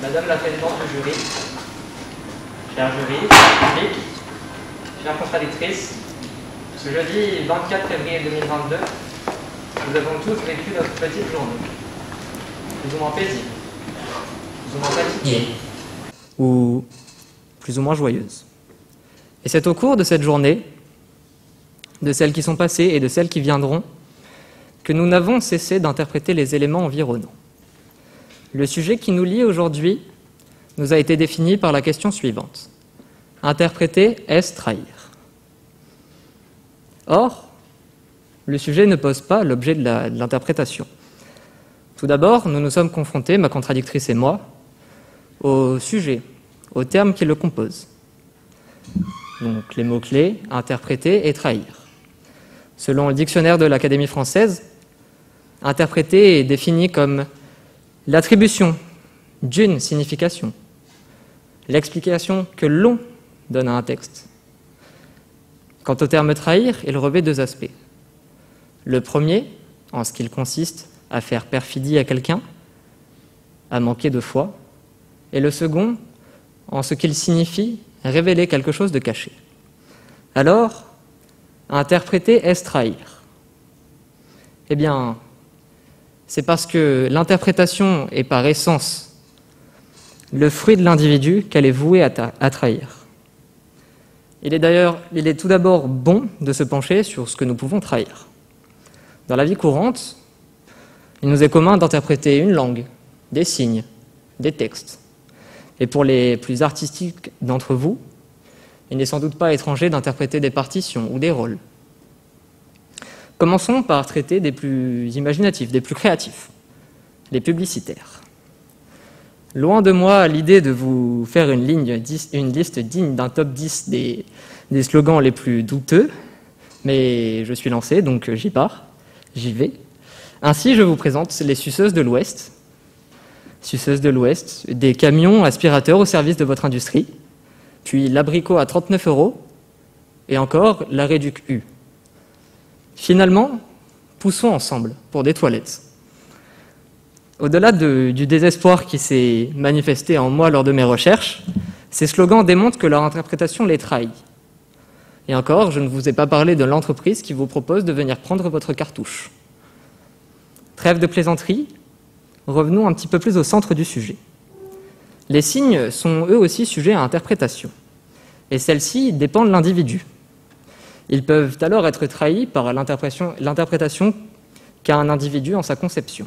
Madame la présidente du jury, cher jury, public, chère contradictrice, ce jeudi 24 février 2022, nous avons tous vécu notre petite journée. Plus ou moins paisible, plus ou moins fatiguée, ou plus ou moins joyeuse. Et c'est au cours de cette journée, de celles qui sont passées et de celles qui viendront, que nous n'avons cessé d'interpréter les éléments environnants. Le sujet qui nous lie aujourd'hui nous a été défini par la question suivante. Interpréter, est-ce trahir? Or, le sujet ne pose pas l'objet de l'interprétation. Tout d'abord, nous nous sommes confrontés, ma contradictrice et moi, au sujet, aux termes qui le composent. Donc les mots-clés, interpréter et trahir. Selon le dictionnaire de l'Académie française, interpréter est défini comme l'attribution d'une signification, l'explication que l'on donne à un texte. Quant au terme trahir, il revêt deux aspects. Le premier, en ce qu'il consiste à faire perfidie à quelqu'un, à manquer de foi, et le second, en ce qu'il signifie révéler quelque chose de caché. Alors, interpréter, est-ce trahir? Eh bien, c'est parce que l'interprétation est par essence le fruit de l'individu qu'elle est vouée à trahir. Il est tout d'abord bon de se pencher sur ce que nous pouvons trahir. Dans la vie courante, il nous est commun d'interpréter une langue, des signes, des textes. Et pour les plus artistiques d'entre vous, il n'est sans doute pas étranger d'interpréter des partitions ou des rôles. Commençons par traiter des plus imaginatifs, des plus créatifs, les publicitaires. Loin de moi l'idée de vous faire une liste digne d'un top 10 des slogans les plus douteux, mais je suis lancé, donc j'y vais. Ainsi, je vous présente les suceuses de l'Ouest. Suceuses de l'Ouest, des camions aspirateurs au service de votre industrie, puis l'abricot à 39 €, et encore la Réduc U. Finalement, poussons ensemble pour des toilettes. Au-delà du désespoir qui s'est manifesté en moi lors de mes recherches, ces slogans démontrent que leur interprétation les trahit. Et encore, je ne vous ai pas parlé de l'entreprise qui vous propose de venir prendre votre cartouche. Trêve de plaisanterie, revenons un petit peu plus au centre du sujet. Les signes sont eux aussi sujets à interprétation, et celle-ci dépend de l'individu. Ils peuvent alors être trahis par l'interprétation qu'a un individu en sa conception.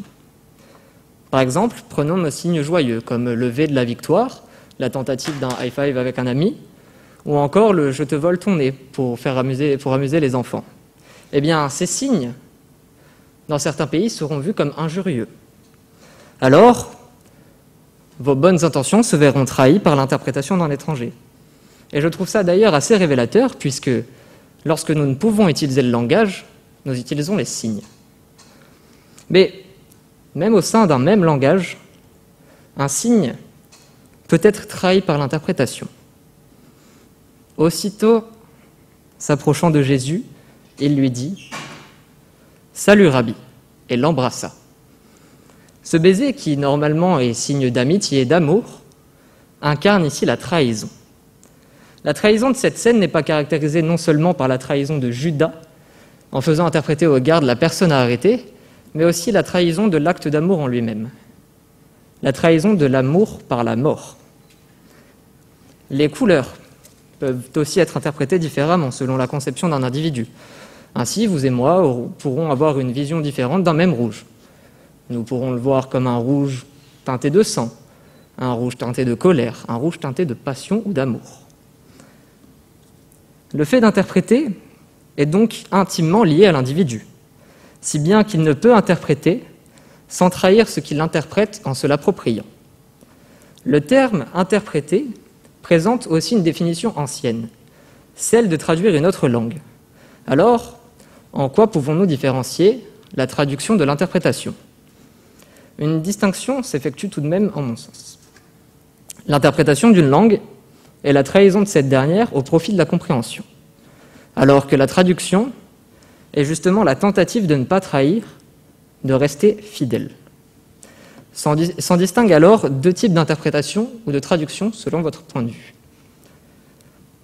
Par exemple, prenons nos signes joyeux, comme le V de la victoire, la tentative d'un high five avec un ami, ou encore le « je te vole ton nez » pour amuser les enfants. Eh bien, ces signes, dans certains pays, seront vus comme injurieux. Alors, vos bonnes intentions se verront trahies par l'interprétation d'un étranger. Et je trouve ça d'ailleurs assez révélateur, puisque lorsque nous ne pouvons utiliser le langage, nous utilisons les signes. Mais même au sein d'un même langage, un signe peut être trahi par l'interprétation. Aussitôt, s'approchant de Jésus, il lui dit « Salut Rabbi » et l'embrassa. Ce baiser, qui normalement est signe d'amitié et d'amour, incarne ici la trahison. La trahison de cette scène n'est pas caractérisée non seulement par la trahison de Judas, en faisant interpréter au garde la personne à arrêter, mais aussi la trahison de l'acte d'amour en lui-même. La trahison de l'amour par la mort. Les couleurs peuvent aussi être interprétées différemment selon la conception d'un individu. Ainsi, vous et moi pourrons avoir une vision différente d'un même rouge. Nous pourrons le voir comme un rouge teinté de sang, un rouge teinté de colère, un rouge teinté de passion ou d'amour. Le fait d'interpréter est donc intimement lié à l'individu, si bien qu'il ne peut interpréter sans trahir ce qu'il interprète en se l'appropriant. Le terme « interpréter » présente aussi une définition ancienne, celle de traduire une autre langue. Alors, en quoi pouvons-nous différencier la traduction de l'interprétation? Une distinction s'effectue tout de même en mon sens. L'interprétation d'une langue est la trahison de cette dernière au profit de la compréhension, alors que la traduction est justement la tentative de ne pas trahir, de rester fidèle. S'en distinguent alors deux types d'interprétation ou de traduction selon votre point de vue.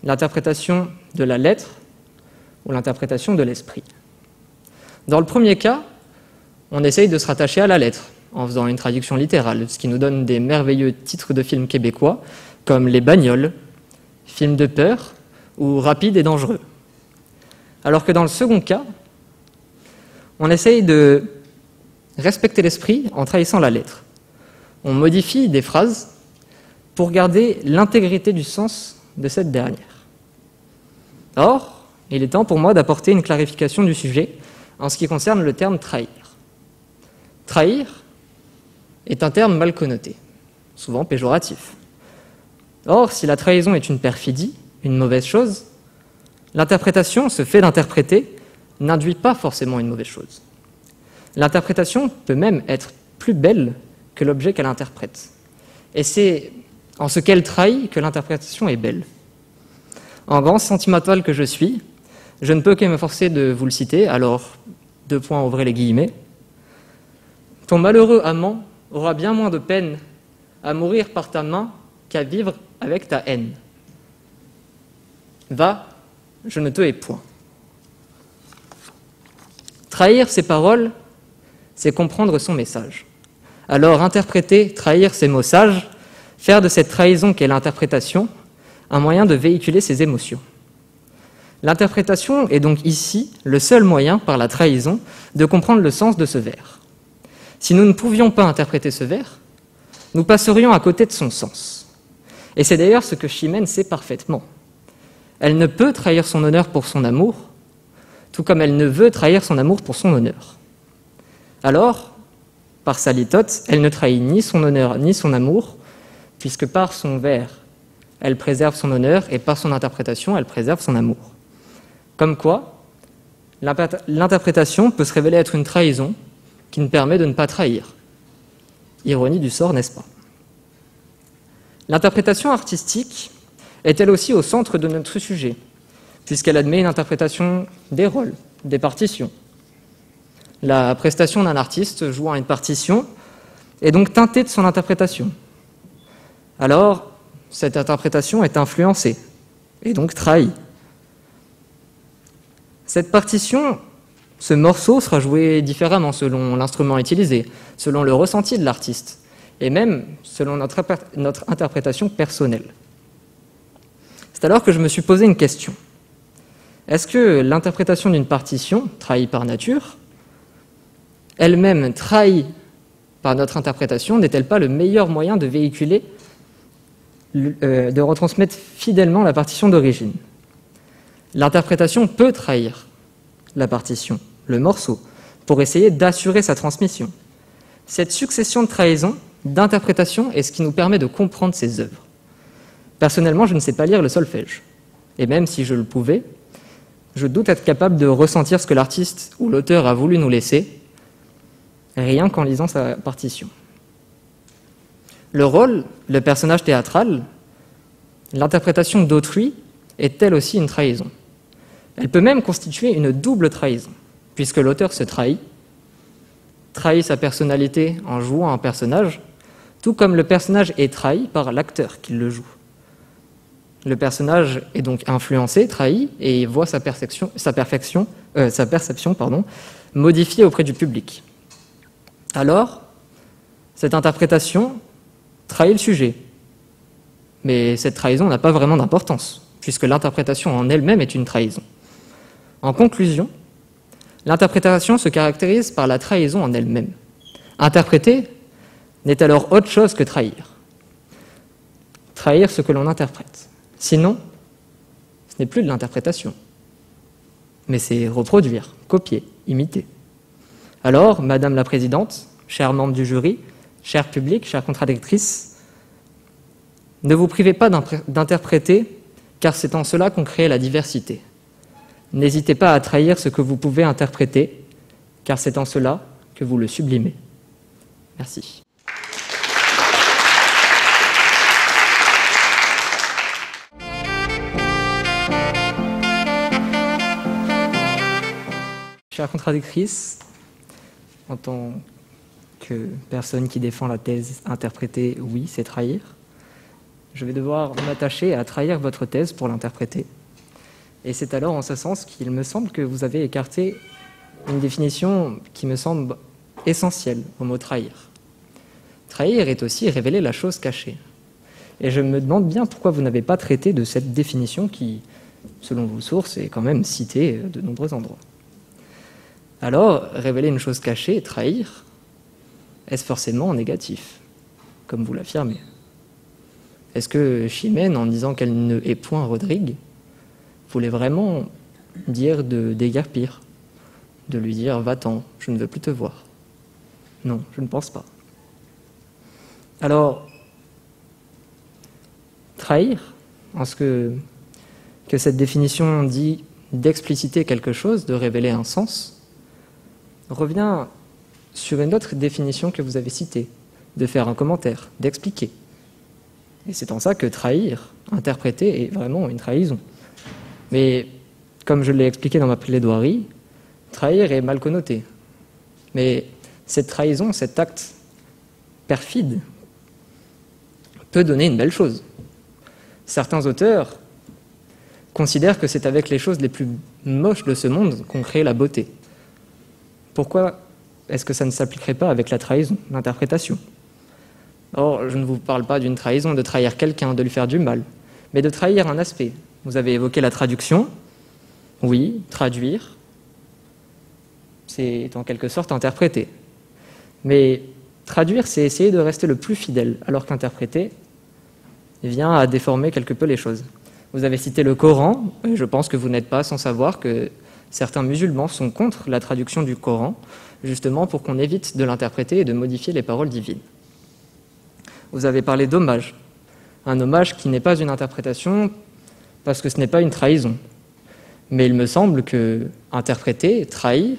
L'interprétation de la lettre ou l'interprétation de l'esprit. Dans le premier cas, on essaye de se rattacher à la lettre en faisant une traduction littérale, ce qui nous donne des merveilleux titres de films québécois comme Les Bagnoles, Films de peur ou Rapide et dangereux. Alors que dans le second cas, on essaye de respecter l'esprit en trahissant la lettre. On modifie des phrases pour garder l'intégrité du sens de cette dernière. Or, il est temps pour moi d'apporter une clarification du sujet en ce qui concerne le terme trahir. Trahir est un terme mal connoté, souvent péjoratif. Or, si la trahison est une perfidie, une mauvaise chose, l'interprétation, ce fait d'interpréter, n'induit pas forcément une mauvaise chose. L'interprétation peut même être plus belle que l'objet qu'elle interprète. Et c'est en ce qu'elle trahit que l'interprétation est belle. En grand sentimental que je suis, je ne peux que m'efforcer de vous le citer, alors, 2 points, ouvrez les guillemets. Ton malheureux amant aura bien moins de peine à mourir par ta main qu'à vivre avec ta haine. Va, je ne te hais point. Trahir ses paroles, c'est comprendre son message. Alors interpréter, trahir ces mots sages, faire de cette trahison qu'est l'interprétation un moyen de véhiculer ses émotions. L'interprétation est donc ici le seul moyen, par la trahison, de comprendre le sens de ce vers. Si nous ne pouvions pas interpréter ce vers, nous passerions à côté de son sens. Et c'est d'ailleurs ce que Chimène sait parfaitement. Elle ne peut trahir son honneur pour son amour, tout comme elle ne veut trahir son amour pour son honneur. Alors, par sa litote, elle ne trahit ni son honneur ni son amour, puisque par son vers, elle préserve son honneur, et par son interprétation, elle préserve son amour. Comme quoi, l'interprétation peut se révéler être une trahison qui nous permet de ne pas trahir. Ironie du sort, n'est-ce pas? L'interprétation artistique est elle aussi au centre de notre sujet, puisqu'elle admet une interprétation des rôles, des partitions. La prestation d'un artiste jouant à une partition est donc teintée de son interprétation. Alors, cette interprétation est influencée, et donc trahie. Cette partition, ce morceau sera joué différemment selon l'instrument utilisé, selon le ressenti de l'artiste, et même selon notre interprétation personnelle. C'est alors que je me suis posé une question. Est-ce que l'interprétation d'une partition, trahie par nature, elle-même trahie par notre interprétation, n'est-elle pas le meilleur moyen de véhiculer, de retransmettre fidèlement la partition d'origine? L'interprétation peut trahir la partition, le morceau, pour essayer d'assurer sa transmission. Cette succession de trahisons, d'interprétations, est ce qui nous permet de comprendre ces œuvres. Personnellement, je ne sais pas lire le solfège. Et même si je le pouvais, je doute être capable de ressentir ce que l'artiste ou l'auteur a voulu nous laisser, rien qu'en lisant sa partition. Le rôle, le personnage théâtral, l'interprétation d'autrui est elle aussi une trahison. Elle peut même constituer une double trahison, puisque l'auteur se trahit sa personnalité en jouant un personnage, tout comme le personnage est trahi par l'acteur qui le joue. Le personnage est donc influencé, trahi, et voit sa perception modifiée auprès du public. Alors, cette interprétation trahit le sujet. Mais cette trahison n'a pas vraiment d'importance, puisque l'interprétation en elle-même est une trahison. En conclusion, l'interprétation se caractérise par la trahison en elle-même. Interpréter n'est alors autre chose que trahir. Trahir ce que l'on interprète. Sinon, ce n'est plus de l'interprétation, mais c'est reproduire, copier, imiter. Alors, Madame la Présidente, chers membres du jury, cher public, chère contradictrice, ne vous privez pas d'interpréter, car c'est en cela qu'on crée la diversité. N'hésitez pas à trahir ce que vous pouvez interpréter, car c'est en cela que vous le sublimez. Merci. Chère contradictrice, en tant que personne qui défend la thèse interprétée, oui, c'est trahir. Je vais devoir m'attacher à trahir votre thèse pour l'interpréter. Et c'est alors en ce sens qu'il me semble que vous avez écarté une définition qui me semble essentielle au mot trahir. Trahir est aussi révéler la chose cachée. Et je me demande bien pourquoi vous n'avez pas traité de cette définition qui, selon vos sources, est quand même citée de nombreux endroits. Alors, révéler une chose cachée, trahir, est-ce forcément négatif, comme vous l'affirmez? Est-ce que Chimène, en disant qu'elle ne hait point Rodrigue, voulait vraiment dire de déguerpir, de lui dire « va-t'en, je ne veux plus te voir ». Non, je ne pense pas. Alors, trahir, en ce que cette définition dit d'expliciter quelque chose, de révéler un sens, revient sur une autre définition que vous avez citée, de faire un commentaire, d'expliquer. Et c'est en ça que trahir, interpréter, est vraiment une trahison. Mais, comme je l'ai expliqué dans ma plaidoirie, trahir est mal connoté. Mais cette trahison, cet acte perfide, peut donner une belle chose. Certains auteurs considèrent que c'est avec les choses les plus moches de ce monde qu'on crée la beauté. Pourquoi est-ce que ça ne s'appliquerait pas avec la trahison, l'interprétation? Or, je ne vous parle pas d'une trahison, de trahir quelqu'un, de lui faire du mal, mais de trahir un aspect. Vous avez évoqué la traduction. Oui, traduire, c'est en quelque sorte interpréter. Mais traduire, c'est essayer de rester le plus fidèle, alors qu'interpréter vient à déformer quelque peu les choses. Vous avez cité le Coran, et je pense que vous n'êtes pas sans savoir que certains musulmans sont contre la traduction du Coran, justement pour qu'on évite de l'interpréter et de modifier les paroles divines. Vous avez parlé d'hommage, un hommage qui n'est pas une interprétation parce que ce n'est pas une trahison. Mais il me semble que interpréter, trahir,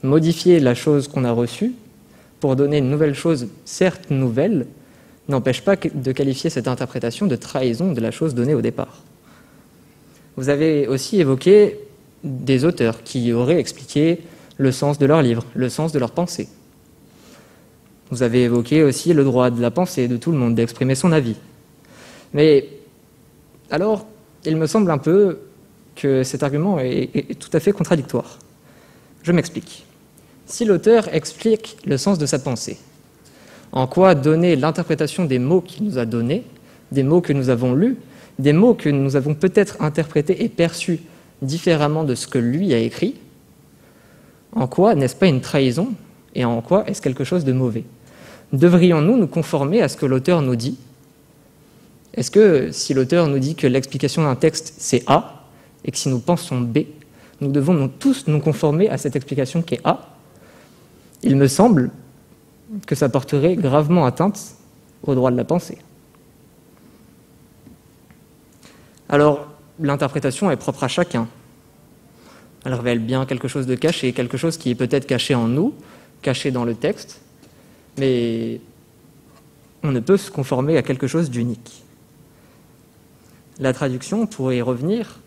modifier la chose qu'on a reçue pour donner une nouvelle chose, certes nouvelle, n'empêche pas de qualifier cette interprétation de trahison de la chose donnée au départ. Vous avez aussi évoqué des auteurs qui auraient expliqué le sens de leurs livres, le sens de leurs pensées. Vous avez évoqué aussi le droit de la pensée de tout le monde, d'exprimer son avis. Mais alors, il me semble un peu que cet argument est tout à fait contradictoire. Je m'explique. Si l'auteur explique le sens de sa pensée, en quoi donner l'interprétation des mots qu'il nous a donnés, des mots que nous avons lus, des mots que nous avons peut-être interprétés et perçus différemment de ce que lui a écrit, en quoi n'est-ce pas une trahison et en quoi est-ce quelque chose de mauvais? Devrions-nous nous conformer à ce que l'auteur nous dit? Est-ce que si l'auteur nous dit que l'explication d'un texte c'est A et que si nous pensons B, nous devons tous nous conformer à cette explication qui est A? Il me semble que ça porterait gravement atteinte au droit de la pensée. Alors, l'interprétation est propre à chacun. Elle révèle bien quelque chose de caché, quelque chose qui est peut-être caché en nous, caché dans le texte, mais on ne peut se conformer à quelque chose d'unique. La traduction, pour y revenir,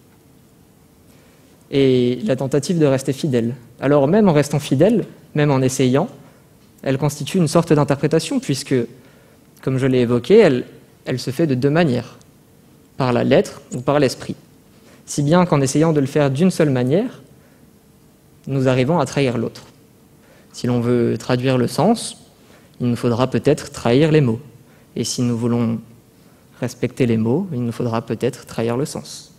est la tentative de rester fidèle. Alors, même en restant fidèle, même en essayant, elle constitue une sorte d'interprétation, puisque, comme je l'ai évoqué, elle se fait de deux manières, par la lettre ou par l'esprit. Si bien qu'en essayant de le faire d'une seule manière, nous arrivons à trahir l'autre. Si l'on veut traduire le sens, il nous faudra peut-être trahir les mots. Et si nous voulons respecter les mots, il nous faudra peut-être trahir le sens.